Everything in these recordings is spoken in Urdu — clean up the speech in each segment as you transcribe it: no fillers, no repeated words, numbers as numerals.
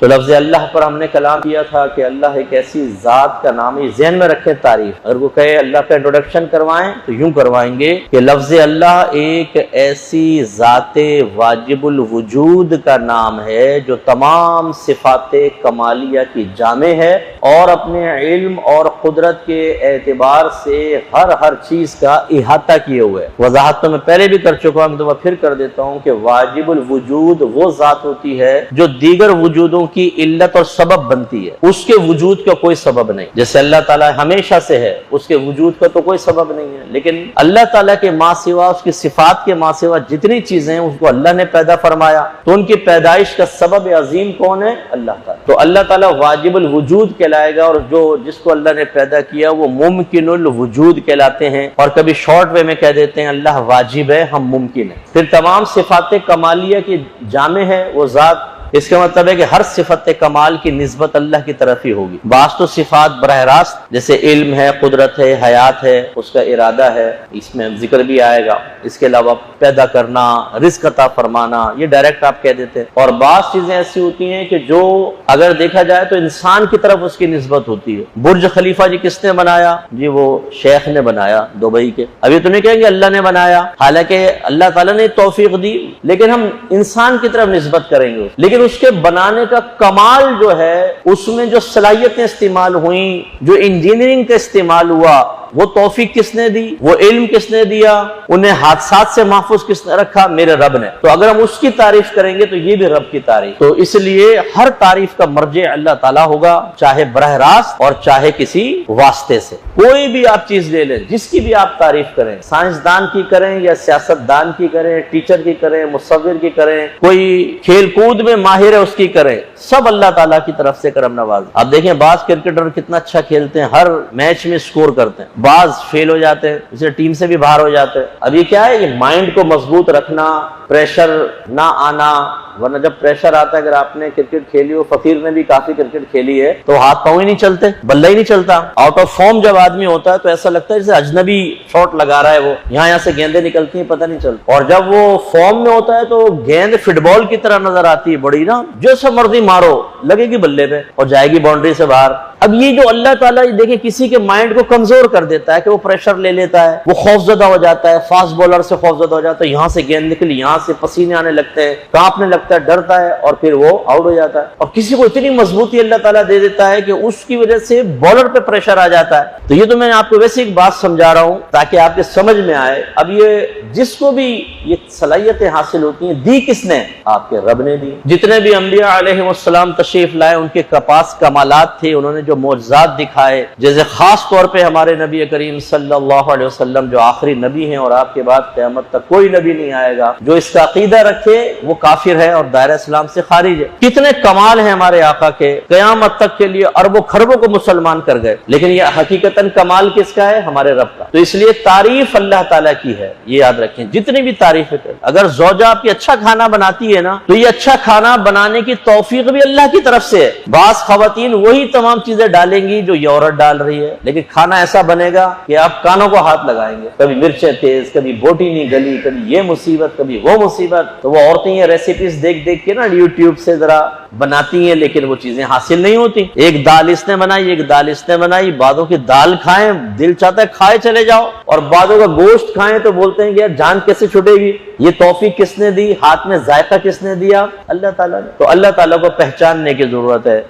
تو لفظ اللہ پر ہم نے کلام کیا تھا کہ اللہ ایک ایسی ذات کا نام ہے، ذہن میں رکھیں تعریف. اگر وہ کہے اللہ کا انٹروڈکشن کروائیں تو یوں کروائیں گے کہ لفظ اللہ ایک ایسی ذات واجب الوجود کا نام ہے جو تمام صفات کمالیہ کی جامع ہے اور اپنے علم اور قدرت کے اعتبار سے ہر چیز کا احاطہ کیے ہوئے. وضاحت تو میں پہلے بھی کر چکا ہوں، تو میں پھر کر دیتا ہوں کہ واجب الوجود وہ ذات ہوتی ہے جو دیگر وجودوں کی علت اور سبب بنتی ہے، اس کے وجود کا کوئی سبب نہیں. جیسے اللہ تعالیٰ ہمیشہ سے ہے، اس کے وجود کا تو کوئی سبب نہیں ہے، لیکن اللہ تعالیٰ کے ماں سوا، اس کی صفات کے ماں سوا جتنی چیزیں ہیں اس کو اللہ نے پیدا فرمایا، تو ان کی پیدائش کا سبب عظیم کون ہے؟ اللہ تعالیٰ. تو اللہ تعالیٰ واجب الوجود کہلائے گا، اور جس کو اللہ نے پیدا کیا وہ ممکن الوجود کہلاتے ہیں. اور کبھی شارٹ وے میں کہہ دیتے ہیں اللہ واجب ہے، ہم ممکن ہے. پھر تمام صفات کمالیہ کی جامع ہے وہ ذات. اس کا مطلب ہے کہ ہر صفت کمال کی نسبت اللہ کی طرف ہی ہوگی. بعض تو صفات براہ راست جیسے علم ہے، قدرت ہے، حیات ہے، اس کا ارادہ ہے، اس میں ذکر بھی آئے گا. اس کے علاوہ پیدا کرنا، رزق عطا فرمانا، یہ ڈائریکٹ آپ کہہ دیتے ہیں. اور بعض چیزیں ایسی ہوتی ہیں کہ جو اگر دیکھا جائے تو انسان کی طرف اس کی نسبت ہوتی ہے. برج خلیفہ جی کس نے بنایا؟ جی وہ شیخ نے بنایا دبئی کے. ابھی تو نہیں کہیں گے اللہ نے بنایا، حالانکہ اللہ تعالیٰ نے توفیق دی، لیکن ہم انسان کی طرف نسبت کریں گے. لیکن اس کے بنانے کا کمال جو ہے، اس میں جو صلاحیتیں استعمال ہوئیں، جو انجینئرنگ کا استعمال ہوا، وہ توفیق کس نے دی؟ وہ علم کس نے دیا؟ انہیں حادثات سے محفوظ کس نے رکھا؟ میرے رب نے. تو اگر ہم اس کی تعریف کریں گے تو یہ بھی رب کی تعریف. تو اس لیے ہر تعریف کا مرجع اللہ تعالیٰ ہوگا، چاہے براہ راست اور چاہے کسی واسطے سے. کوئی بھی آپ چیز لے لیں، جس کی بھی آپ تعریف کریں، سائنسدان کی کریں یا سیاست دان کی کریں، ٹیچر کی کریں، مصور کی کریں، کوئی کھیل کود میں ماہر ہے اس کی کریں، سب اللہ تعالیٰ کی طرف سے کرم نواز. آپ دیکھیں بعض کرکٹر کتنا اچھا کھیلتے ہیں، ہر میچ میں سکور کرتے ہیں، بعض فیل ہو جاتے ہیں، اسے ٹیم سے بھی باہر ہو جاتے ہیں. اب یہ کیا ہے؟ یہ مائنڈ کو مضبوط رکھنا، پریشر نہ آنا. ورنہ جب پریشر آتا ہے، اگر آپ نے کرکٹ کھیلی ہو، فقیر نے بھی کافی کرکٹ کھیلی ہے، تو ہاتھ پاؤں ہی نہیں چلتے، بلہ ہی نہیں چلتا. آؤٹ آف فارم جب آدمی ہوتا ہے تو ایسا لگتا ہے جیسے اجنبی شاٹ لگا رہا ہے، وہ یہاں سے گیندیں نکلتی ہیں پتہ نہیں چلتا. اور جب وہ فارم میں ہوتا ہے تو گیند فٹ بال کی طرح نظر آتی ہے، بڑی نا، جیسا مرضی مارو لگے گی بلے پہ اور جائے گی باؤنڈری سے باہر. اب یہ جو اللہ تعالیٰ دیکھیں کسی کے مائنڈ کو کمزور کر دیتا ہے کہ وہ پریشر لے لیتا ہے، وہ خوفزدہ ہو جاتا ہے، فاسٹ بولر سے خوفزدہ ہو جاتا ہے، یہاں سے گیند نکلی، یہاں سے پسینے آنے لگتے ہیں، کانپنے لگتا ہے، ڈرتا ہے اور پھر وہ آؤٹ ہو جاتا ہے. اور کسی کو اتنی مضبوطی اللہ تعالیٰ دے دیتا ہے کہ اس کی وجہ سے بالر پہ پریشر آ جاتا ہے. تو یہ تو میں آپ کو ویسے ایک بات سمجھا رہا ہوں تاکہ آپ کے سمجھ میں آئے. اب یہ جس کو بھی یہ صلاحیتیں حاصل ہوتی ہیں، دی کس نے؟ آپ کے رب نے دی. جتنے بھی انبیاء علیہ السلام تشریف لائے، ان کے پاس کمالات تھے، انہوں نے جو معجزات دکھائے، جیسے خاص طور پہ ہمارے نبی کریم صلی اللہ علیہ وسلم جو آخری نبی ہیں، اور آپ کے بعد قیامت تک کوئی نبی نہیں آئے گا جو اس کا عقیدہ رکھے وہ کافر ہے اور دائرہ اسلام سے خارج ہے. کتنے کمال ہیں ہمارے آقا کے، قیامت تک کے لیے اربوں خربوں کو مسلمان کر گئے، لیکن یہ حقیقتاً کمال کس کا ہے؟ ہمارے رب کا. تو اس لیے تعریف اللہ تعالیٰ کی ہے، یہ یاد رکھیں. جتنی بھی تعریفیں کریں، اگر زوجہ آپ کی اچھا کھانا بناتی ہے نا، تو یہ اچھا کھانا بنانے کی توفیق بھی اللہ کی طرف سے ہے. بعض خواتین وہی تمام چیزیں ڈالیں گی جو یہ عورت ڈال رہی ہے، لیکن کھانا ایسا بنے گا کہ آپ کانوں کو ہاتھ لگائیں گے. کبھی مرچیں تیز، کبھی بوٹی نہیں گلی، کبھی یہ مصیبت، کبھی وہ مصیبت. تو وہ عورتیں یہ ریسیپیز دیکھ دیکھ کے نا یوٹیوب سے ذرا بناتی ہیں، لیکن وہ چیزیں حاصل نہیں ہوتی. ایک دال اس نے بنائی، ایک دال اس نے بنائی. بعدوں کی دال کھائیں، دل چاہتا ہے کھائے چلے جاؤ، اور بعدوں کا گوشت کھائیں تو بولتے ہیں کہ یار جان کیسے چھٹے گی. یہ توفیق کس نے دی؟ ہاتھ میں ذائقہ کس نے دیا؟ اللہ تعالیٰ نے. تو اللہ تعالیٰ کو پہچاننے کی ضرورت ہے.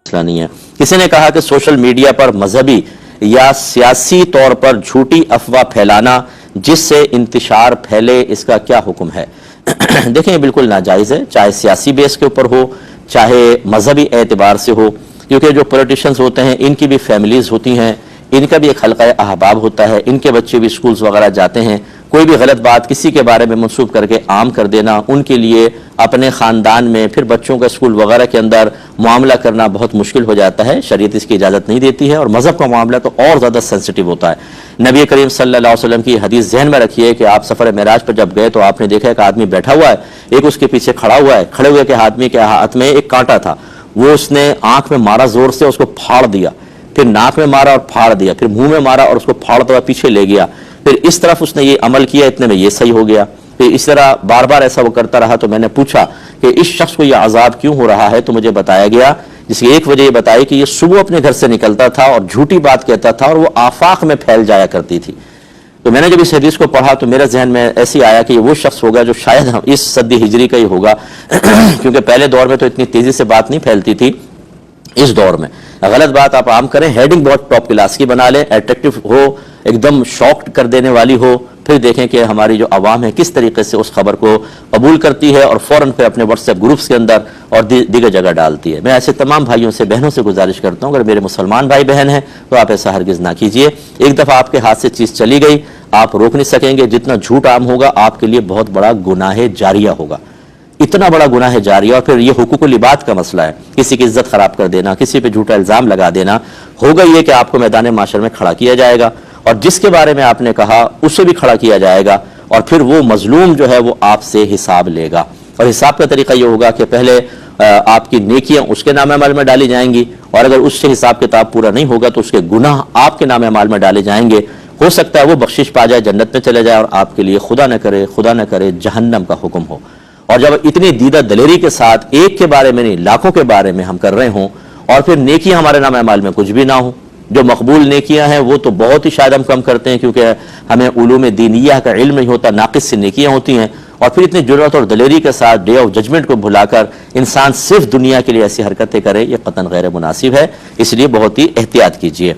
نہیں ہے. کسی نے کہا کہ سوشل میڈیا پر مذہبی یا سیاسی طور پر جھوٹی افواہ پھیلانا جس سے انتشار پھیلے، اس کا کیا حکم ہے؟ دیکھیں بالکل ناجائز ہے، چاہے سیاسی بیس کے اوپر ہو چاہے مذہبی اعتبار سے ہو، کیونکہ جو پولیٹیشنز ہوتے ہیں ان کی بھی فیملیز ہوتی ہیں، ان کا بھی ایک حلقہ احباب ہوتا ہے، ان کے بچے بھی سکولز وغیرہ جاتے ہیں. کوئی بھی غلط بات کسی کے بارے میں منسوب کر کے عام کر دینا ان کے لیے اپنے خاندان میں پھر بچوں کا اسکول وغیرہ کے اندر معاملہ کرنا بہت مشکل ہو جاتا ہے. شریعت اس کی اجازت نہیں دیتی ہے، اور مذہب کا معاملہ تو اور زیادہ سینسٹیو ہوتا ہے. نبی کریم صلی اللہ علیہ وسلم کی حدیث ذہن میں رکھیے کہ آپ سفر معراج پر جب گئے تو آپ نے دیکھا ایک آدمی بیٹھا ہوا ہے، ایک اس کے پیچھے کھڑا ہوا ہے، کھڑے ہوئے کے آدمی کے ہاتھ میں ایک کانٹا تھا، وہ اس نے آنکھ میں مارا زور سے، اس کو پھاڑ دیا، پھر ناک میں مارا اور پھاڑ دیا، پھر منہ میں مارا اور اس کو پھاڑتا ہوا پیچھے لے گیا، پھر اس طرف اس نے یہ عمل کیا، اتنے میں یہ صحیح ہو گیا، پھر اس طرح بار بار ایسا وہ کرتا رہا۔ تو میں نے پوچھا کہ اس شخص کو یہ عذاب کیوں ہو رہا ہے، تو مجھے بتایا گیا، جس کی ایک وجہ یہ بتائی کہ یہ صبح اپنے گھر سے نکلتا تھا اور جھوٹی بات کہتا تھا اور وہ آفاق میں پھیل جایا کرتی تھی۔ تو میں نے جب اس حدیث کو پڑھا تو میرے ذہن میں ایسی آیا کہ یہ وہ شخص ہوگا جو شاید اس صدی ہجری کا ہی ہوگا کیونکہ پہلے دور میں تو اتنی تیزی سے بات نہیں پھیلتی تھی، اس دور میں غلط بات آپ عام کریں، ہیڈنگ بہت ٹاپ کلاس کی بنا لیں، ایٹریکٹیو ہو، ایک دم شاکڈ کر دینے والی ہو، پھر دیکھیں کہ ہماری جو عوام ہے کس طریقے سے اس خبر کو قبول کرتی ہے اور فوراً پہ اپنے واٹس ایپ گروپس کے اندر اور دیگر جگہ ڈالتی ہے۔ میں ایسے تمام بھائیوں سے، بہنوں سے گزارش کرتا ہوں، اگر میرے مسلمان بھائی بہن ہیں تو آپ ایسا ہرگز نہ کیجئے۔ ایک دفعہ آپ کے ہاتھ سے چیز چلی گئی، آپ روک نہیں سکیں گے۔ جتنا جھوٹ عام ہوگا آپ کے لیے بہت بڑا گناہ جاریہ ہوگا، اتنا بڑا گناہ جاریہ۔ اور پھر یہ حقوق العباد کا مسئلہ ہے، کسی کی عزت خراب کر دینا، کسی پہ جھوٹا الزام لگا دینا، ہوگا یہ کہ آپ کو میدان معاشر میں کھڑا کیا جائے گا اور جس کے بارے میں آپ نے کہا اسے بھی کھڑا کیا جائے گا، اور پھر وہ مظلوم جو ہے وہ آپ سے حساب لے گا۔ اور حساب کا طریقہ یہ ہوگا کہ پہلے آپ کی نیکیاں اس کے نام اعمال میں ڈالی جائیں گی، اور اگر اس سے حساب کتاب پورا نہیں ہوگا تو اس کے گناہ آپ کے نام اعمال میں ڈالے جائیں گے۔ ہو سکتا ہے وہ بخشش پا جائے، جنت میں چلے جائے، اور آپ کے لیے خدا نہ کرے جہنم کا حکم ہو۔ اور جب اتنی دیدہ دلیری کے ساتھ ایک کے بارے میں نہیں لاکھوں کے بارے میں ہم کر رہے ہوں، اور پھر نیکیاں ہمارے نام اعمال میں کچھ بھی نہ ہوں، جو مقبول نیکیاں ہیں وہ تو بہت ہی شاید ہم کم کرتے ہیں کیونکہ ہمیں علوم دینیہ کا علم نہیں ہوتا، ناقص سی نیکیاں ہوتی ہیں، اور پھر اتنی جرأت اور دلیری کے ساتھ ڈے آف ججمنٹ کو بھلا کر انسان صرف دنیا کے لیے ایسی حرکتیں کرے، یہ قطعاً غیر مناسب ہے۔ اس لیے بہت ہی احتیاط کیجیے۔